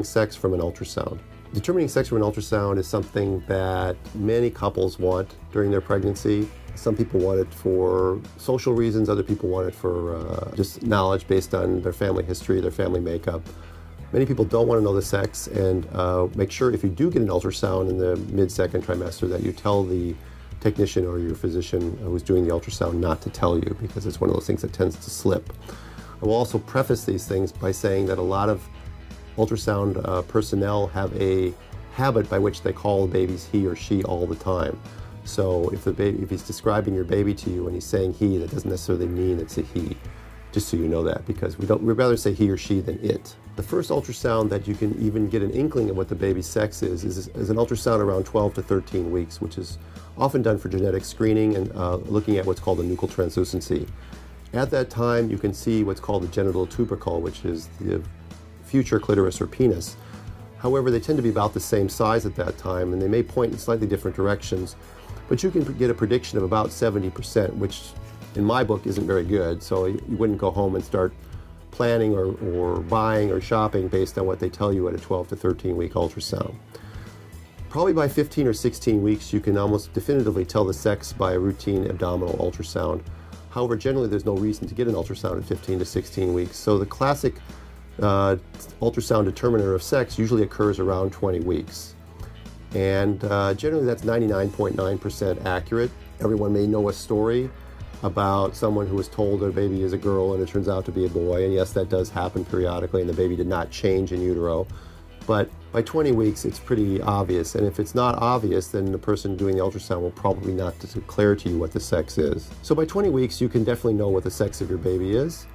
Sex from an ultrasound. Determining sex from an ultrasound is something that many couples want during their pregnancy. Some people want it for social reasons, other people want it for just knowledge based on their family history, their family makeup. Many people don't want to know the sex, and make sure if you do get an ultrasound in the mid-second trimester that you tell the technician or your physician who's doing the ultrasound not to tell you, because it's one of those things that tends to slip. I will also preface these things by saying that a lot of ultrasound personnel have a habit by which they call babies he or she all the time. So if he's describing your baby to you and he's saying he, that doesn't necessarily mean it's a he, just so you know that, because we'd rather say he or she than it. The first ultrasound that you can even get an inkling of what the baby's sex is an ultrasound around 12 to 13 weeks, which is often done for genetic screening and looking at what's called the nuchal translucency. At that time, you can see what's called the genital tubercle, which is the future clitoris or penis. However, they tend to be about the same size at that time, and they may point in slightly different directions, but you can get a prediction of about 70%, which in my book isn't very good, so you wouldn't go home and start planning or buying or shopping based on what they tell you at a 12 to 13 week ultrasound. Probably by 15 or 16 weeks, you can almost definitively tell the sex by a routine abdominal ultrasound. However, generally there's no reason to get an ultrasound at 15 to 16 weeks, so the classic ultrasound determiner of sex usually occurs around 20 weeks. And generally that's 99.9% accurate. Everyone may know a story about someone who was told their baby is a girl and it turns out to be a boy, and yes, that does happen periodically, and the baby did not change in utero. But by 20 weeks, it's pretty obvious, and if it's not obvious, then the person doing the ultrasound will probably not declare to you what the sex is. So by 20 weeks, you can definitely know what the sex of your baby is.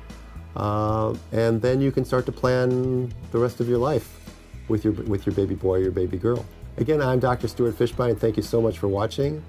And then you can start to plan the rest of your life with your baby boy or your baby girl. Again, I'm Dr. Stuart Fishbein. Thank you so much for watching.